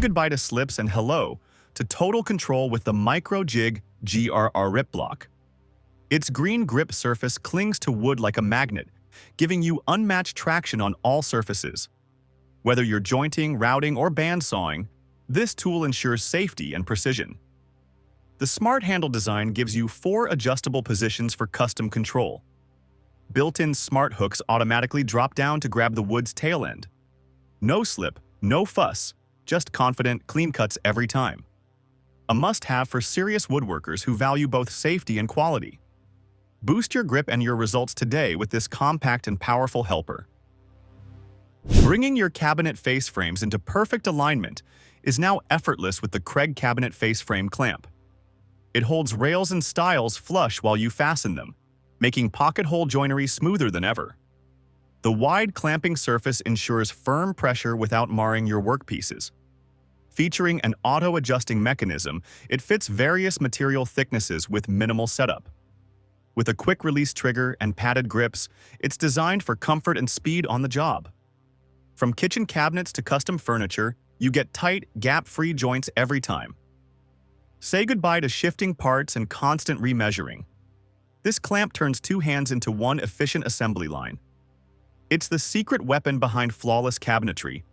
goodbye to slips and hello to total control with the Microjig GRR-RIP block. Its green grip surface clings to wood like a magnet, giving you unmatched traction on all surfaces. Whether you're jointing, routing, or bandsawing, this tool ensures safety and precision. The smart handle design gives you 4 adjustable positions for custom control. Built-in smart hooks automatically drop down to grab the wood's tail end. No slip, no fuss, just confident, clean cuts every time. A must-have for serious woodworkers who value both safety and quality. Boost your grip and your results today with this compact and powerful helper. Bringing your cabinet face frames into perfect alignment is now effortless with the Kreg cabinet face frame clamp. It holds rails and stiles flush while you fasten them, making pocket hole joinery smoother than ever. The wide clamping surface ensures firm pressure without marring your workpieces. Featuring an auto-adjusting mechanism, it fits various material thicknesses with minimal setup. With a quick-release trigger and padded grips, it's designed for comfort and speed on the job. From kitchen cabinets to custom furniture, you get tight, gap-free joints every time. Say goodbye to shifting parts and constant remeasuring. This clamp turns 2 hands into one efficient assembly line. It's the secret weapon behind flawless cabinetry.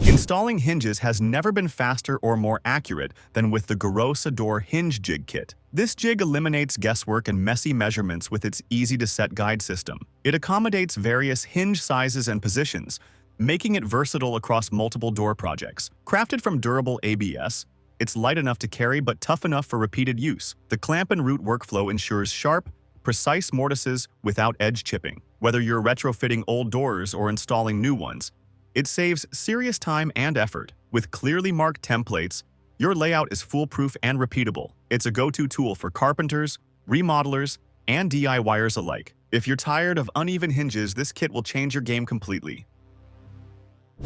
Installing hinges has never been faster or more accurate than with the Grosador Hinge Jig kit. This jig eliminates guesswork and messy measurements with its easy-to-set guide system. It accommodates various hinge sizes and positions, making it versatile across multiple door projects. Crafted from durable ABS, it's light enough to carry but tough enough for repeated use. The clamp and root workflow ensures sharp, precise mortises without edge chipping. Whether you're retrofitting old doors or installing new ones, it saves serious time and effort. With clearly marked templates, your layout is foolproof and repeatable. It's a go-to tool for carpenters, remodelers, and DIYers alike. If you're tired of uneven hinges, this kit will change your game completely.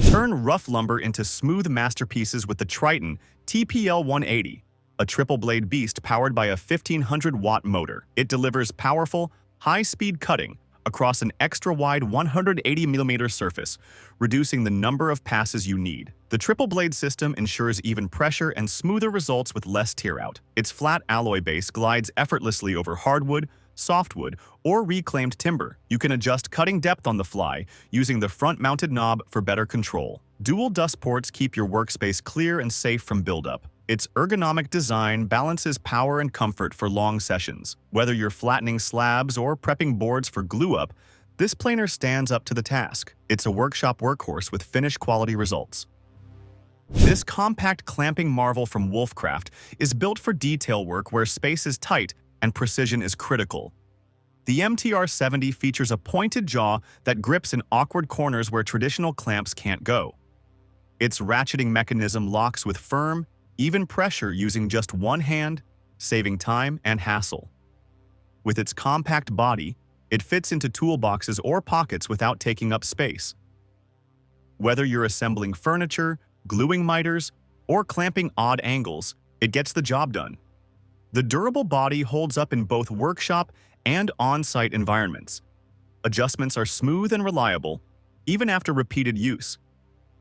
Turn rough lumber into smooth masterpieces with the Triton TPL180, a triple-blade beast powered by a 1500-watt motor. It delivers powerful, high-speed cutting across an extra-wide 180mm surface, reducing the number of passes you need. The triple-blade system ensures even pressure and smoother results with less tear-out. Its flat alloy base glides effortlessly over hardwood, softwood, or reclaimed timber. You can adjust cutting depth on the fly using the front-mounted knob for better control. Dual dust ports keep your workspace clear and safe from buildup. Its ergonomic design balances power and comfort for long sessions. Whether you're flattening slabs or prepping boards for glue-up, this planer stands up to the task. It's a workshop workhorse with finished quality results. This compact clamping marvel from Wolfcraft is built for detail work where space is tight and precision is critical. The MTR70 features a pointed jaw that grips in awkward corners where traditional clamps can't go. Its ratcheting mechanism locks with firm, even pressure using just one hand, saving time and hassle. With its compact body, it fits into toolboxes or pockets without taking up space. Whether you're assembling furniture, gluing miters, or clamping odd angles, it gets the job done. The durable body holds up in both workshop and on-site environments. Adjustments are smooth and reliable, even after repeated use.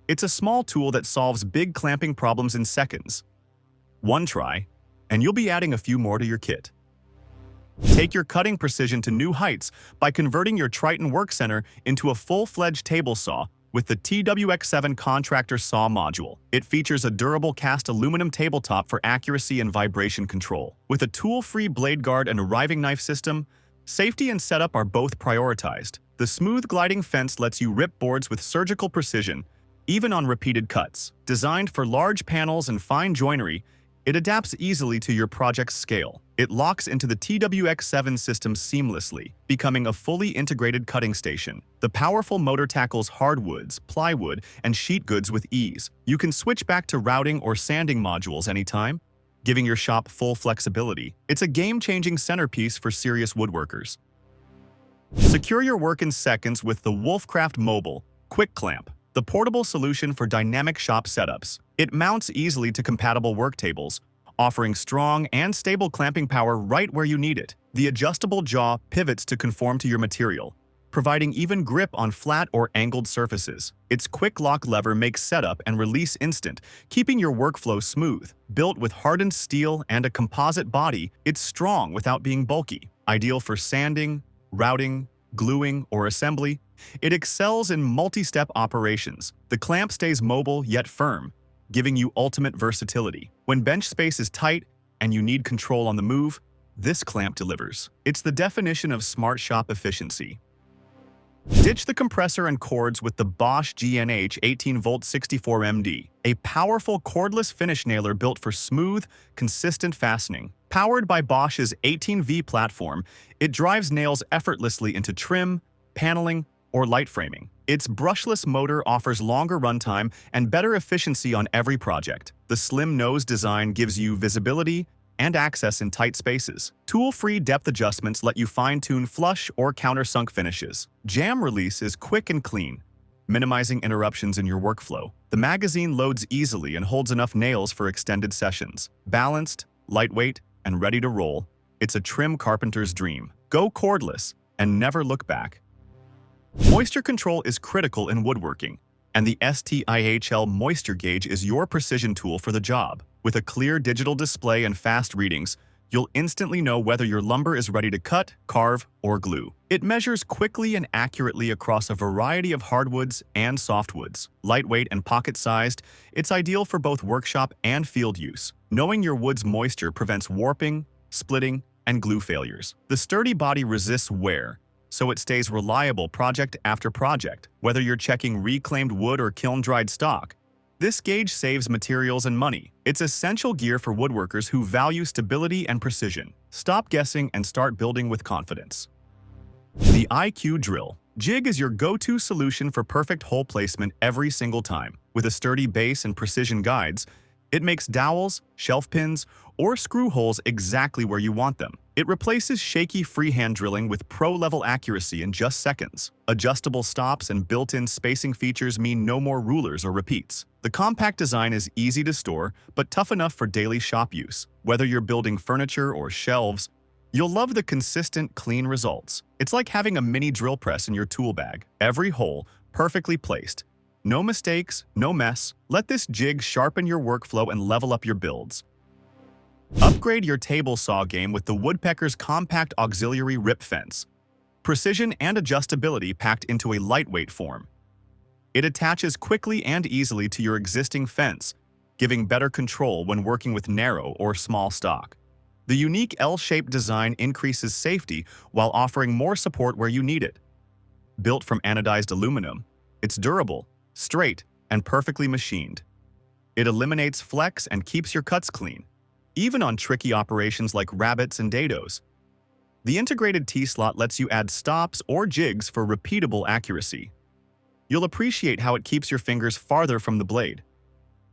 It's a small tool that solves big clamping problems in seconds. One try, and you'll be adding a few more to your kit. Take your cutting precision to new heights by converting your Triton Work Center into a full-fledged table saw with the TWWX7 Contractor Saw module. It features a durable cast aluminum tabletop for accuracy and vibration control. With a tool-free blade guard and a riving knife system, safety and setup are both prioritized. The smooth gliding fence lets you rip boards with surgical precision, even on repeated cuts. Designed for large panels and fine joinery, it adapts easily to your project's scale. It locks into the TWWX7 system seamlessly, becoming a fully integrated cutting station. The powerful motor tackles hardwoods, plywood, and sheet goods with ease. You can switch back to routing or sanding modules anytime, giving your shop full flexibility. It's a game-changing centerpiece for serious woodworkers. Secure your work in seconds with the Wolfcraft Mobile Quick Clamp, the portable solution for dynamic shop setups. It mounts easily to compatible work tables, offering strong and stable clamping power right where you need it. The adjustable jaw pivots to conform to your material, providing even grip on flat or angled surfaces. Its quick lock lever makes setup and release instant, keeping your workflow smooth. Built with hardened steel and a composite body, it's strong without being bulky. Ideal for sanding, routing, gluing, or assembly, it excels in multi-step operations. The clamp stays mobile yet firm, giving you ultimate versatility. When bench space is tight and you need control on the move, this clamp delivers. It's the definition of smart shop efficiency. Ditch the compressor and cords with the Bosch GNH 18V 64MD, a powerful cordless finish nailer built for smooth, consistent fastening. Powered by Bosch's 18V platform, it drives nails effortlessly into trim, paneling, or light framing. Its brushless motor offers longer runtime and better efficiency on every project. The slim nose design gives you visibility and access in tight spaces. Tool-free depth adjustments let you fine-tune flush or countersunk finishes. Jam release is quick and clean, minimizing interruptions in your workflow. The magazine loads easily and holds enough nails for extended sessions. Balanced, lightweight, and ready to roll, it's a trim carpenter's dream. Go cordless and never look back. Moisture control is critical in woodworking, and the STIHL moisture gauge is your precision tool for the job. With a clear digital display and fast readings, you'll instantly know whether your lumber is ready to cut, carve, or glue. It measures quickly and accurately across a variety of hardwoods and softwoods. Lightweight and pocket-sized, it's ideal for both workshop and field use. Knowing your wood's moisture prevents warping, splitting, and glue failures. The sturdy body resists wear, so it stays reliable project after project. Whether you're checking reclaimed wood or kiln-dried stock, this gauge saves materials and money. It's essential gear for woodworkers who value stability and precision. Stop guessing and start building with confidence. The IQ Drill Jig is your go-to solution for perfect hole placement every single time. With a sturdy base and precision guides, it makes dowels, shelf pins, or screw holes exactly where you want them. It replaces shaky freehand drilling with pro-level accuracy in just seconds. Adjustable stops and built-in spacing features mean no more rulers or repeats. The compact design is easy to store, but tough enough for daily shop use. Whether you're building furniture or shelves, you'll love the consistent, clean results. It's like having a mini drill press in your tool bag. Every hole perfectly placed. No mistakes, no mess. Let this jig sharpen your workflow and level up your builds. Upgrade your table saw game with the Woodpecker's compact auxiliary RIP fence. Precision and adjustability packed into a lightweight form. It attaches quickly and easily to your existing fence, giving better control when working with narrow or small stock. The unique L-shaped design increases safety while offering more support where you need it. Built from anodized aluminum, it's durable, straight, and perfectly machined. It eliminates flex and keeps your cuts clean, even on tricky operations like rabbets and dados. The integrated T-slot lets you add stops or jigs for repeatable accuracy. You'll appreciate how it keeps your fingers farther from the blade.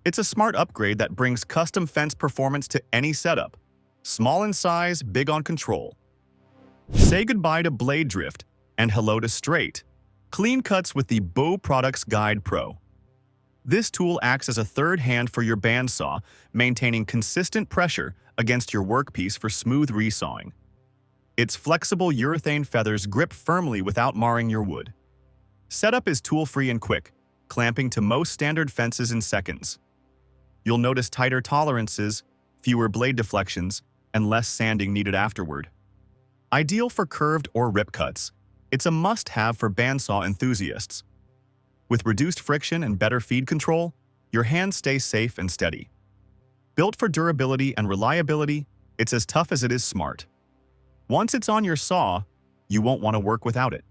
It's a smart upgrade that brings custom fence performance to any setup. Small in size, big on control. Say goodbye to blade drift and hello to straight. Clean cuts with the Bow Products Guide Pro. This tool acts as a third hand for your bandsaw, maintaining consistent pressure against your workpiece for smooth resawing. Its flexible urethane feathers grip firmly without marring your wood. Setup is tool-free and quick, clamping to most standard fences in seconds. You'll notice tighter tolerances, fewer blade deflections, and less sanding needed afterward. Ideal for curved or rip cuts, it's a must-have for bandsaw enthusiasts. With reduced friction and better feed control, your hands stay safe and steady. Built for durability and reliability, it's as tough as it is smart. Once it's on your saw, you won't want to work without it.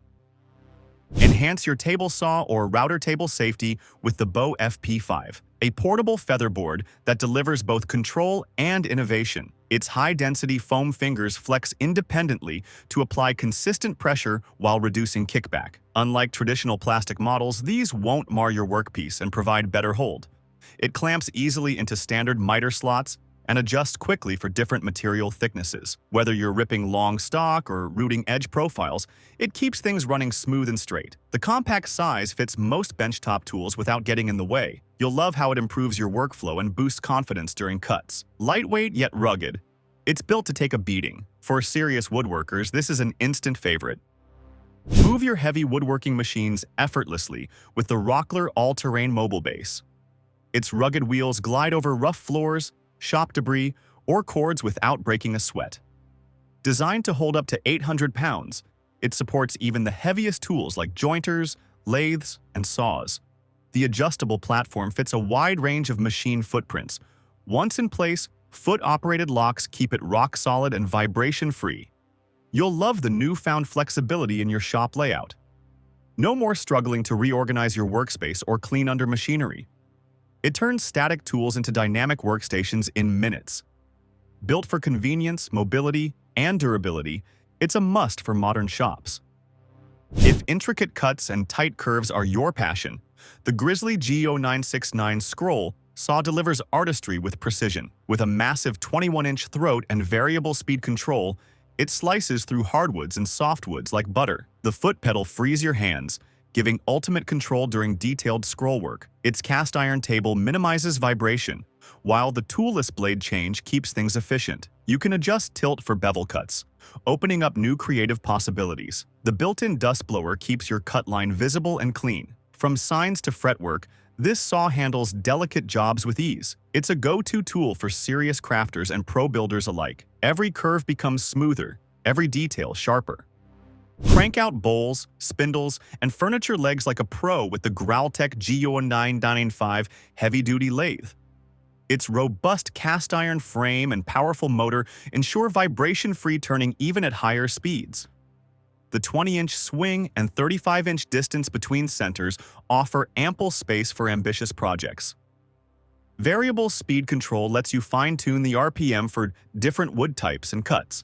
Enhance your table saw or router table safety with the Bow FP5, a portable featherboard that delivers both control and innovation. Its high-density foam fingers flex independently to apply consistent pressure while reducing kickback. Unlike traditional plastic models, these won't mar your workpiece and provide better hold. It clamps easily into standard miter slots and adjusts quickly for different material thicknesses. Whether you're ripping long stock or rooting edge profiles, it keeps things running smooth and straight. The compact size fits most benchtop tools without getting in the way. You'll love how it improves your workflow and boosts confidence during cuts. Lightweight yet rugged, it's built to take a beating. For serious woodworkers, this is an instant favorite. Move your heavy woodworking machines effortlessly with the Rockler AllTerrain mobile base. Its rugged wheels glide over rough floors, shop debris, or cords without breaking a sweat. Designed to hold up to 800 pounds, it supports even the heaviest tools like jointers, lathes, and saws. The adjustable platform fits a wide range of machine footprints. Once in place, foot-operated locks keep it rock-solid and vibration-free. You'll love the newfound flexibility in your shop layout. No more struggling to reorganize your workspace or clean under machinery. It turns static tools into dynamic workstations in minutes. Built for convenience, mobility, and durability, it's a must for modern shops. If intricate cuts and tight curves are your passion, the Grizzly GO69 scroll saw delivers artistry with precision. With a massive 21-inch throat and variable speed control, it slices through hardwoods and softwoods like butter. The foot pedal frees your hands, giving ultimate control during detailed scroll work. Its cast iron table minimizes vibration, while the toolless blade change keeps things efficient. You can adjust tilt for bevel cuts, opening up new creative possibilities. The built-in dust blower keeps your cut line visible and clean. From signs to fretwork, this saw handles delicate jobs with ease. It's a go-to tool for serious crafters and pro builders alike. Every curve becomes smoother, every detail sharper. Crank out bowls, spindles, and furniture legs like a pro with the Growltech G95 heavy-duty lathe. Its robust cast-iron frame and powerful motor ensure vibration-free turning even at higher speeds. The 20-inch swing and 35-inch distance between centers offer ample space for ambitious projects. Variable speed control lets you fine-tune the RPM for different wood types and cuts.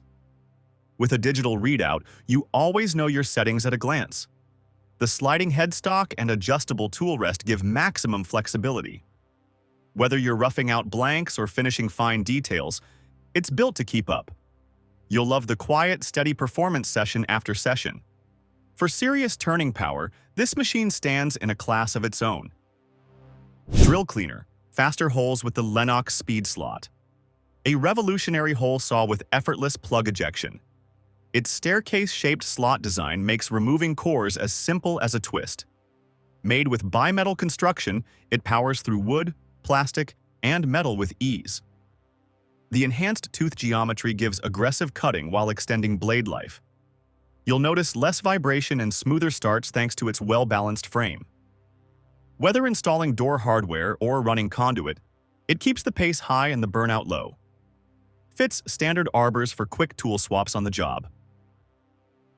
With a digital readout, you always know your settings at a glance. The sliding headstock and adjustable tool rest give maximum flexibility. Whether you're roughing out blanks or finishing fine details, it's built to keep up. You'll love the quiet, steady performance session after session. For serious turning power, this machine stands in a class of its own. Drill Cleaner, faster holes with the Lenox speed slot. A revolutionary hole saw with effortless plug ejection. Its staircase-shaped slot design makes removing cores as simple as a twist. Made with bimetal construction, it powers through wood, plastic, and metal with ease. The enhanced tooth geometry gives aggressive cutting while extending blade life. You'll notice less vibration and smoother starts thanks to its well-balanced frame. Whether installing door hardware or running conduit, it keeps the pace high and the burnout low. Fits standard arbors for quick tool swaps on the job.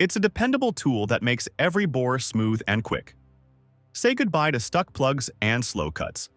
It's a dependable tool that makes every bore smooth and quick. Say goodbye to stuck plugs and slow cuts.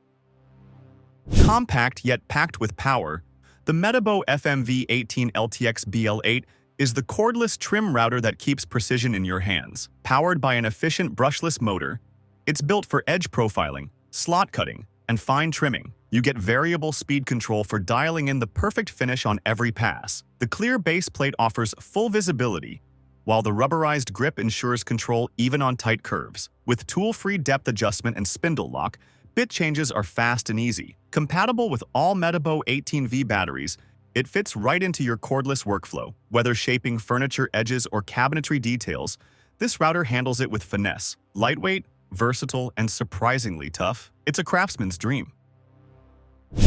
Compact yet packed with power, the Metabo FMV18LTX BL8 is the cordless trim router that keeps precision in your hands. Powered by an efficient brushless motor, it's built for edge profiling, slot cutting, and fine trimming. You get variable speed control for dialing in the perfect finish on every pass. The clear base plate offers full visibility, while the rubberized grip ensures control even on tight curves. With tool-free depth adjustment and spindle lock, bit changes are fast and easy. Compatible with all Metabo 18V batteries, it fits right into your cordless workflow. Whether shaping furniture edges or cabinetry details, this router handles it with finesse. Lightweight, versatile, and surprisingly tough, it's a craftsman's dream.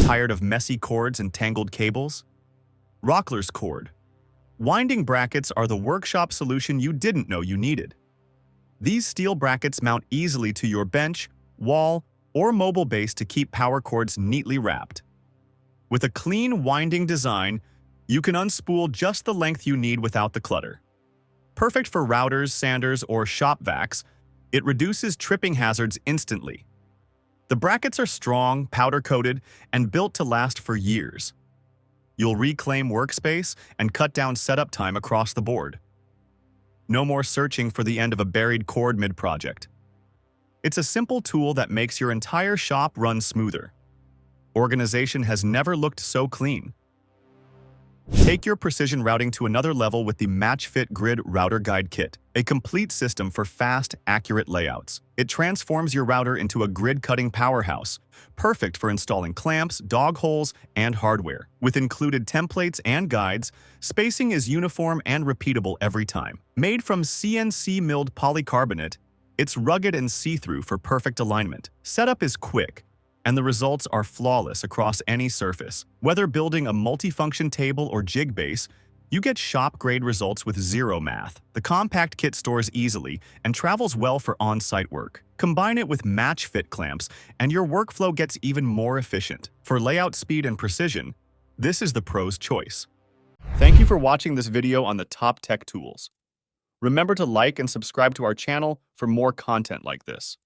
Tired of messy cords and tangled cables? Rockler's cord. Winding brackets are the workshop solution you didn't know you needed. These steel brackets mount easily to your bench, wall, or mobile base to keep power cords neatly wrapped. With a clean winding design, you can unspool just the length you need without the clutter. Perfect for routers, sanders, or shop vacs, it reduces tripping hazards instantly. The brackets are strong, powder-coated, and built to last for years. You'll reclaim workspace and cut down setup time across the board. No more searching for the end of a buried cord mid-project. It's a simple tool that makes your entire shop run smoother. Organization has never looked so clean. Take your precision routing to another level with the Matchfit Grid Router Guide Kit, a complete system for fast, accurate layouts. It transforms your router into a grid-cutting powerhouse, perfect for installing clamps, dog holes, and hardware. With included templates and guides, spacing is uniform and repeatable every time. Made from CNC milled polycarbonate, it's rugged and see-through for perfect alignment. Setup is quick, and the results are flawless across any surface. Whether building a multifunction table or jig base, you get shop-grade results with zero math. The compact kit stores easily and travels well for on-site work. Combine it with Matchfit clamps, and your workflow gets even more efficient. For layout speed and precision, this is the pro's choice. Thank you for watching this video on the top tech tools. Remember to like and subscribe to our channel for more content like this.